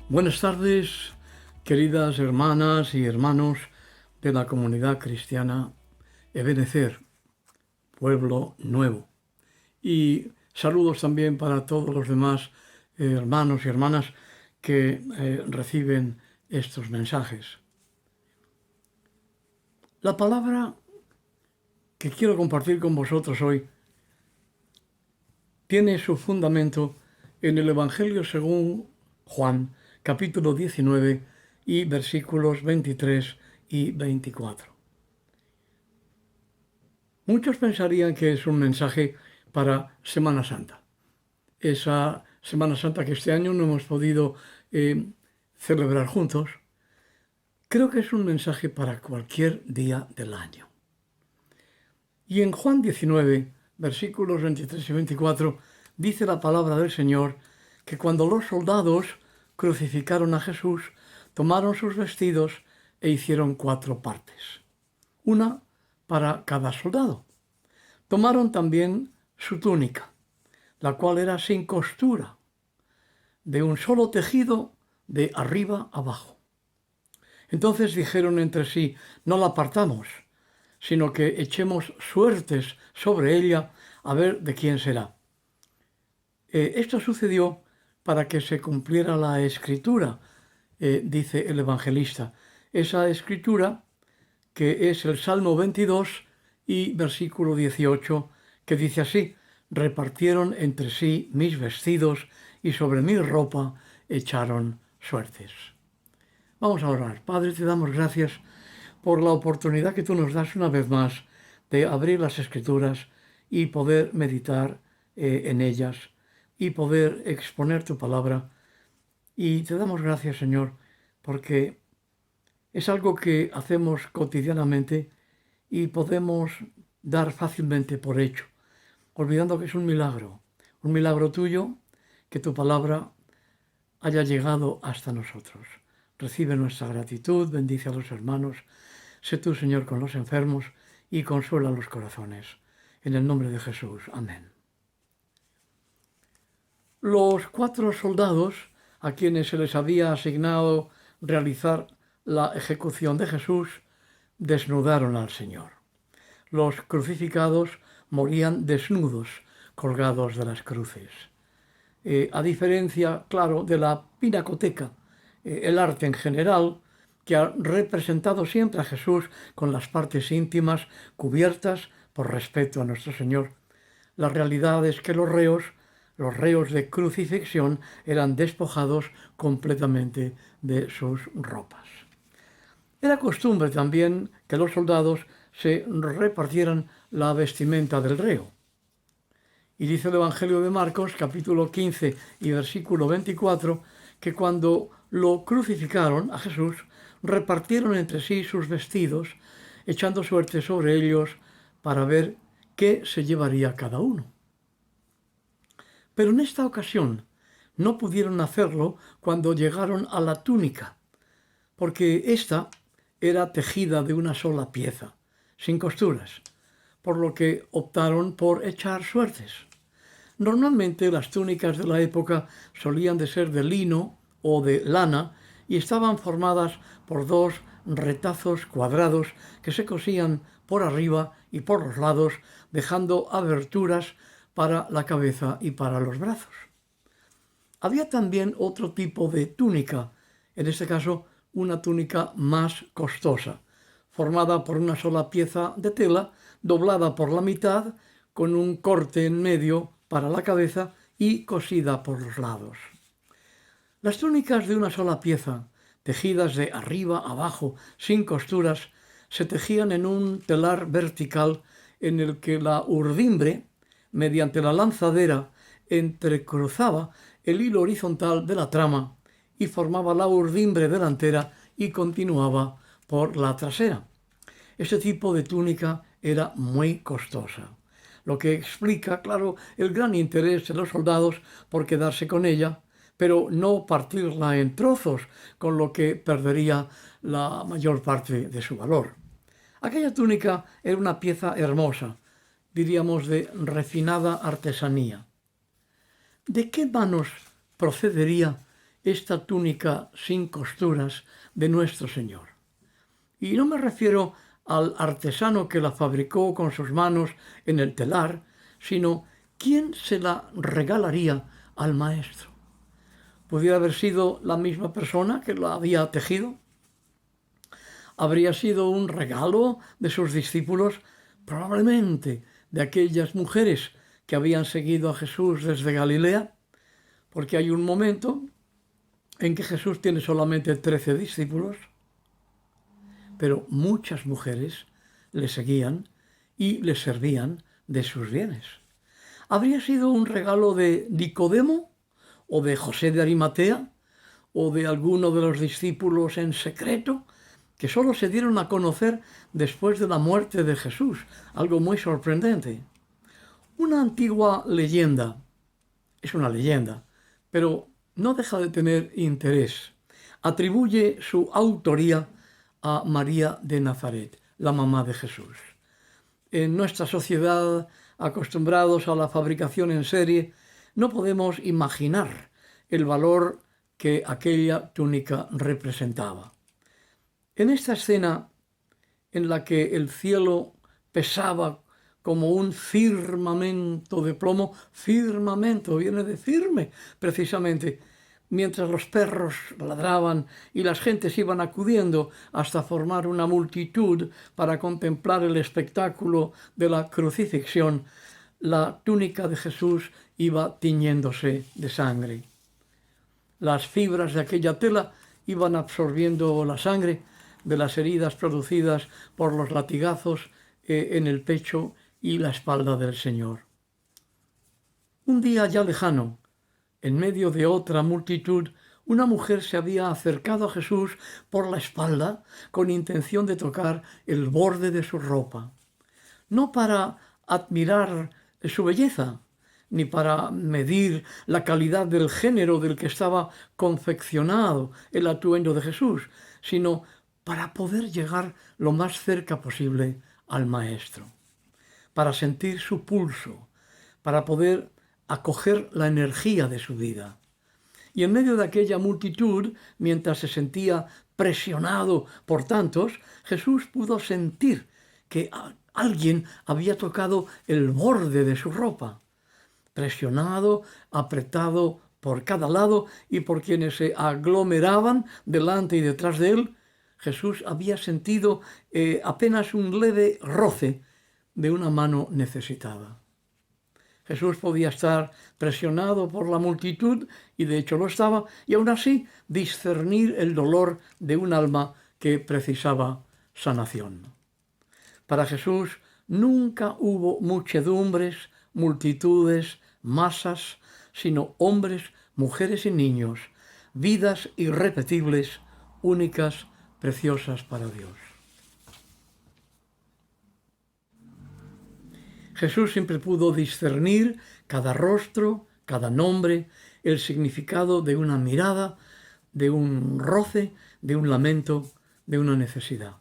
Buenas tardes, queridas hermanas y hermanos de la comunidad cristiana Ebenecer, Pueblo Nuevo. Y saludos también para todos los demás hermanos y hermanas que reciben estos mensajes. La palabra que quiero compartir con vosotros hoy tiene su fundamento en el Evangelio según Juan, capítulo 19 y versículos 23 y 24. Muchos pensarían que es un mensaje para Semana Santa. Esa Semana Santa que este año no hemos podido celebrar juntos. Creo que es un mensaje para cualquier día del año. Y en Juan 19, versículos 23 y 24, dice la palabra del Señor que cuando los soldados crucificaron a Jesús, tomaron sus vestidos e hicieron 4 partes, una para cada soldado. Tomaron también su túnica, la cual era sin costura, de un solo tejido de arriba abajo. Entonces dijeron entre sí: no la partamos, sino que echemos suertes sobre ella a ver de quién será. Esto sucedió para que se cumpliera la escritura, dice el evangelista. Esa escritura que es el Salmo 22 y versículo 18, que dice así: repartieron entre sí mis vestidos y sobre mi ropa echaron suertes. Vamos a orar. Padre, te damos gracias por la oportunidad que tú nos das una vez más de abrir las Escrituras y poder meditar en ellas y poder exponer tu palabra. Y te damos gracias, Señor, porque es algo que hacemos cotidianamente y podemos dar fácilmente por hecho, olvidando que es un milagro tuyo, que tu palabra haya llegado hasta nosotros. Recibe nuestra gratitud, bendice a los hermanos, sé tú, Señor, con los enfermos y consuela los corazones. En el nombre de Jesús. Amén. Los 4 soldados a quienes se les había asignado realizar la ejecución de Jesús desnudaron al Señor. Los crucificados morían desnudos, colgados de las cruces. A diferencia, claro, de la pinacoteca, el arte en general, que ha representado siempre a Jesús con las partes íntimas cubiertas por respeto a nuestro Señor. La realidad es que los reos de crucifixión eran despojados completamente de sus ropas. Era costumbre también que los soldados se repartieran la vestimenta del reo. Y dice el Evangelio de Marcos, capítulo 15 y versículo 24, que cuando lo crucificaron a Jesús, repartieron entre sí sus vestidos, echando suerte sobre ellos para ver qué se llevaría cada uno. Pero en esta ocasión no pudieron hacerlo cuando llegaron a la túnica, porque ésta era tejida de una sola pieza, sin costuras, por lo que optaron por echar suertes. Normalmente las túnicas de la época solían de ser de lino o de lana y estaban formadas por 2 retazos cuadrados que se cosían por arriba y por los lados, dejando aberturas para la cabeza y para los brazos. Había también otro tipo de túnica, en este caso una túnica más costosa, formada por una sola pieza de tela, doblada por la mitad, con un corte en medio para la cabeza y cosida por los lados. Las túnicas de una sola pieza, tejidas de arriba abajo, sin costuras, se tejían en un telar vertical en el que la urdimbre, mediante la lanzadera, entrecruzaba el hilo horizontal de la trama y formaba la urdimbre delantera y continuaba por la trasera. Este tipo de túnica era muy costosa, lo que explica, claro, el gran interés de los soldados por quedarse con ella, pero no partirla en trozos, con lo que perdería la mayor parte de su valor. Aquella túnica era una pieza hermosa, diríamos de refinada artesanía. ¿De qué manos procedería esta túnica sin costuras de nuestro Señor. Y no me refiero al artesano que la fabricó con sus manos en el telar, sino quién se la regalaría al maestro. ¿Pudiera haber sido la misma persona que la había tejido? ¿Habría sido un regalo de sus discípulos? Probablemente de aquellas mujeres que habían seguido a Jesús desde Galilea, porque hay un momento en que Jesús tiene solamente 13 discípulos, pero muchas mujeres le seguían y le servían de sus bienes. ¿Habría sido un regalo de Nicodemo o de José de Arimatea o de alguno de los discípulos en secreto que solo se dieron a conocer después de la muerte de Jesús? Algo muy sorprendente. Una antigua leyenda, es una leyenda, pero no deja de tener interés. Atribuye su autoría a María de Nazaret, la mamá de Jesús. En nuestra sociedad, acostumbrados a la fabricación en serie, no podemos imaginar el valor que aquella túnica representaba. En esta escena en la que el cielo pesaba como un firmamento de plomo, firmamento viene de firme, precisamente, mientras los perros ladraban y las gentes iban acudiendo hasta formar una multitud para contemplar el espectáculo de la crucifixión, la túnica de Jesús iba tiñéndose de sangre. Las fibras de aquella tela iban absorbiendo la sangre de las heridas producidas por los latigazos en el pecho y la espalda del Señor. Un día ya lejano, en medio de otra multitud, una mujer se había acercado a Jesús por la espalda con intención de tocar el borde de su ropa, no para admirar su belleza, ni para medir la calidad del género del que estaba confeccionado el atuendo de Jesús, sino para poder llegar lo más cerca posible al Maestro, para sentir su pulso, para poder acoger la energía de su vida. Y en medio de aquella multitud, mientras se sentía presionado por tantos, Jesús pudo sentir que alguien había tocado el borde de su ropa, presionado, apretado por cada lado y por quienes se aglomeraban delante y detrás de él. Jesús había sentido apenas un leve roce de una mano necesitada. Jesús podía estar presionado por la multitud, y de hecho lo estaba, y aún así discernir el dolor de un alma que precisaba sanación. Para Jesús nunca hubo muchedumbres, multitudes, masas, sino hombres, mujeres y niños, vidas irrepetibles, únicas, preciosas para Dios. Jesús siempre pudo discernir cada rostro, cada nombre, el significado de una mirada, de un roce, de un lamento, de una necesidad.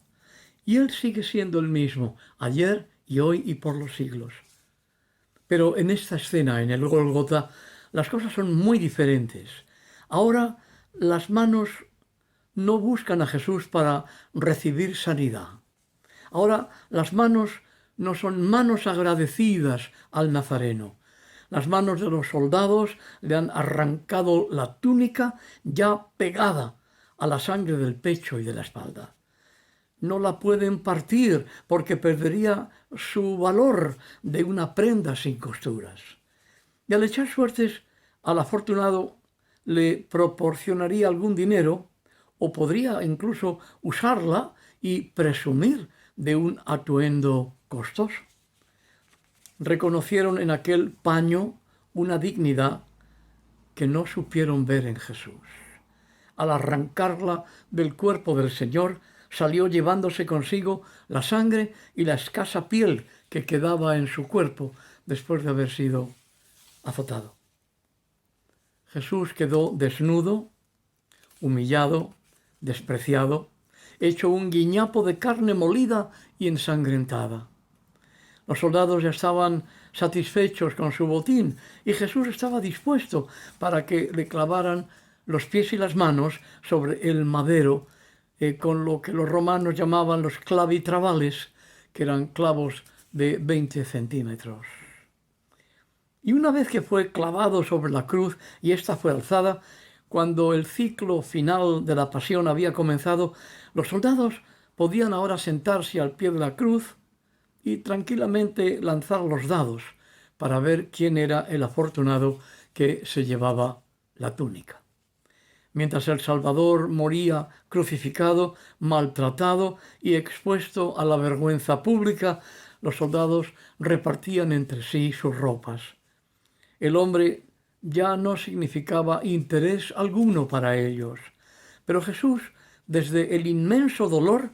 Y Él sigue siendo el mismo, ayer y hoy y por los siglos. Pero en esta escena, en el Gólgota, las cosas son muy diferentes. Ahora las manos no buscan a Jesús para recibir sanidad. Ahora las manos no son manos agradecidas al Nazareno. Las manos de los soldados le han arrancado la túnica ya pegada a la sangre del pecho y de la espalda. No la pueden partir porque perdería su valor de una prenda sin costuras. Y al echar suertes, al afortunado le proporcionaría algún dinero o podría incluso usarla y presumir de un atuendo costoso. Reconocieron en aquel paño una dignidad que no supieron ver en Jesús. Al arrancarla del cuerpo del Señor, salió llevándose consigo la sangre y la escasa piel que quedaba en su cuerpo después de haber sido azotado. Jesús quedó desnudo, humillado, despreciado, hecho un guiñapo de carne molida y ensangrentada. Los soldados ya estaban satisfechos con su botín y Jesús estaba dispuesto para que le clavaran los pies y las manos sobre el madero, con lo que los romanos llamaban los clavitravales, que eran clavos de 20 centímetros. Y una vez que fue clavado sobre la cruz y ésta fue alzada, cuando el ciclo final de la pasión había comenzado, los soldados podían ahora sentarse al pie de la cruz y tranquilamente lanzar los dados para ver quién era el afortunado que se llevaba la túnica. Mientras el Salvador moría crucificado, maltratado y expuesto a la vergüenza pública, los soldados repartían entre sí sus ropas. El hombre ya no significaba interés alguno para ellos, pero Jesús, desde el inmenso dolor,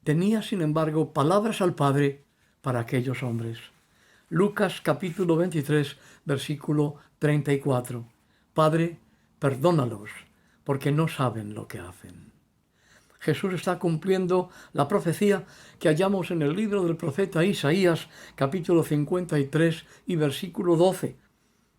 tenía sin embargo palabras al Padre para aquellos hombres. Lucas capítulo 23, versículo 34. Padre, perdónalos, porque no saben lo que hacen. Jesús está cumpliendo la profecía que hallamos en el libro del profeta Isaías, capítulo 53 y versículo 12,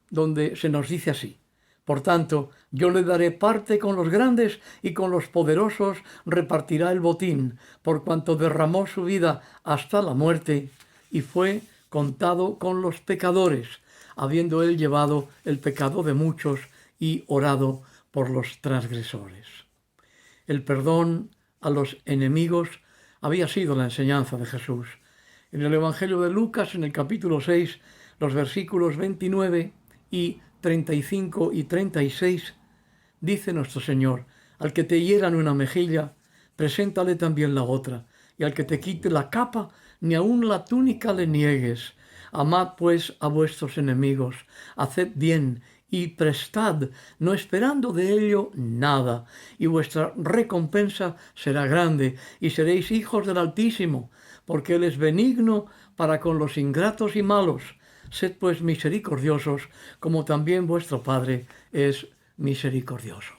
donde se nos dice así: por tanto, yo le daré parte con los grandes y con los poderosos repartirá el botín, por cuanto derramó su vida hasta la muerte y fue contado con los pecadores, habiendo él llevado el pecado de muchos y orado por los transgresores. El perdón a los enemigos había sido la enseñanza de Jesús. En el Evangelio de Lucas, en el capítulo 6, los versículos 29 y 35 y 36, dice nuestro Señor: al que te hieran una mejilla, preséntale también la otra, y al que te quite la capa, ni aun la túnica le niegues. Amad pues a vuestros enemigos, haced bien y prestad, no esperando de ello nada, y vuestra recompensa será grande, y seréis hijos del Altísimo, porque Él es benigno para con los ingratos y malos. Sed pues misericordiosos, como también vuestro Padre es misericordioso.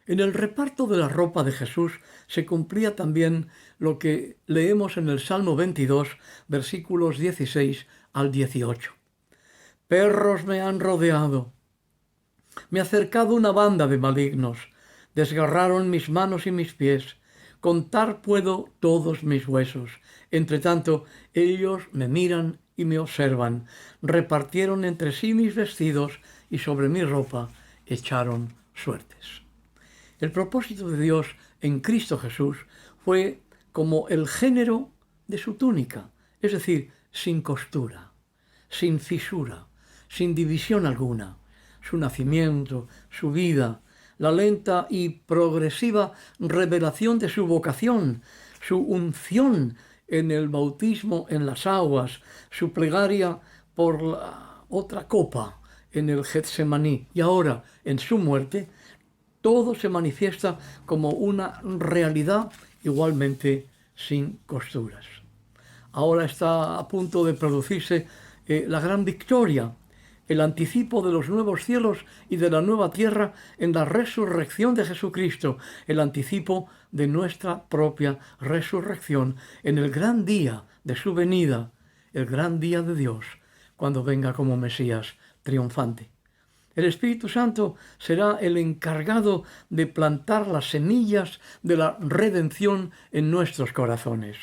En el reparto de la ropa de Jesús se cumplía también lo que leemos en el Salmo 22, versículos 16 al 18. Perros me han rodeado, me ha cercado una banda de malignos, desgarraron mis manos y mis pies, contar puedo todos mis huesos. Entre tanto, ellos me miran y me observan, repartieron entre sí mis vestidos y sobre mi ropa echaron suertes. El propósito de Dios en Cristo Jesús fue como el género de su túnica, es decir, sin costura, sin fisura, sin división alguna. Su nacimiento, su vida, la lenta y progresiva revelación de su vocación, su unción en el bautismo en las aguas, su plegaria por la otra copa en el Getsemaní y ahora en su muerte, todo se manifiesta como una realidad igualmente sin costuras. Ahora está a punto de producirse la gran victoria, el anticipo de los nuevos cielos y de la nueva tierra en la resurrección de Jesucristo, el anticipo de nuestra propia resurrección en el gran día de su venida, el gran día de Dios, cuando venga como Mesías triunfante. El Espíritu Santo será el encargado de plantar las semillas de la redención en nuestros corazones.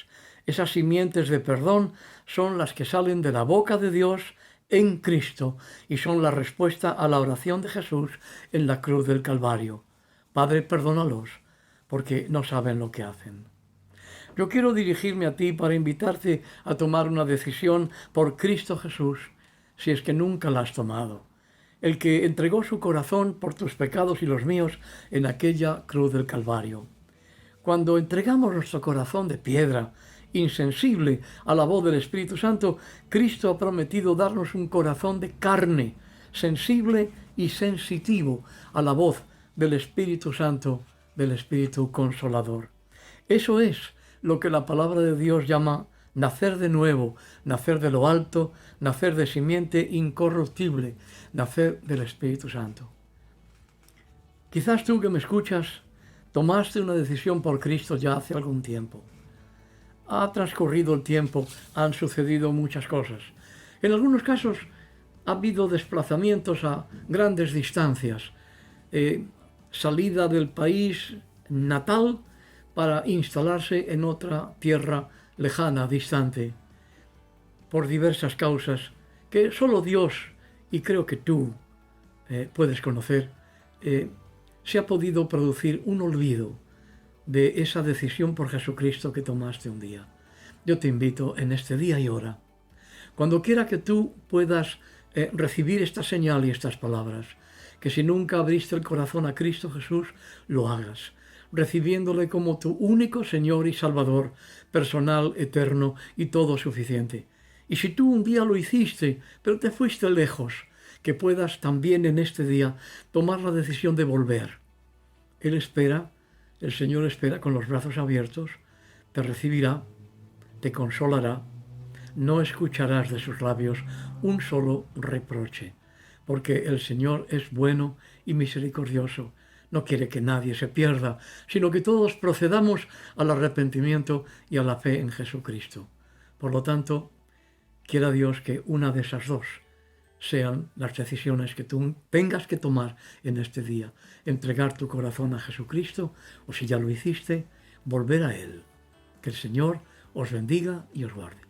Esas simientes de perdón son las que salen de la boca de Dios en Cristo y son la respuesta a la oración de Jesús en la cruz del Calvario. Padre, perdónalos, porque no saben lo que hacen. Yo quiero dirigirme a ti para invitarte a tomar una decisión por Cristo Jesús, si es que nunca la has tomado. El que entregó su corazón por tus pecados y los míos en aquella cruz del Calvario. Cuando entregamos nuestro corazón de piedra, insensible a la voz del Espíritu Santo, Cristo ha prometido darnos un corazón de carne, sensible y sensitivo a la voz del Espíritu Santo, del Espíritu Consolador. Eso es lo que la palabra de Dios llama nacer de nuevo, nacer de lo alto, nacer de simiente incorruptible, nacer del Espíritu Santo. Quizás tú que me escuchas tomaste una decisión por Cristo ya hace algún tiempo. Ha transcurrido el tiempo, han sucedido muchas cosas. En algunos casos ha habido desplazamientos a grandes distancias, salida del país natal para instalarse en otra tierra lejana, distante, por diversas causas que solo Dios, y creo que tú puedes conocer, se ha podido producir un olvido de esa decisión por Jesucristo que tomaste un día. Yo te invito en este día y hora, cuando quiera que tú puedas recibir esta señal y estas palabras, que si nunca abriste el corazón a Cristo Jesús, lo hagas, recibiéndole como tu único Señor y Salvador, personal, eterno y todo suficiente. Y si tú un día lo hiciste, pero te fuiste lejos, que puedas también en este día tomar la decisión de volver. Él espera, el Señor espera con los brazos abiertos, te recibirá, te consolará, no escucharás de sus labios un solo reproche, porque el Señor es bueno y misericordioso. No quiere que nadie se pierda, sino que todos procedamos al arrepentimiento y a la fe en Jesucristo. Por lo tanto, quiera Dios que una de esas dos sean las decisiones que tú tengas que tomar en este día. Entregar tu corazón a Jesucristo, o si ya lo hiciste, volver a Él. Que el Señor os bendiga y os guarde.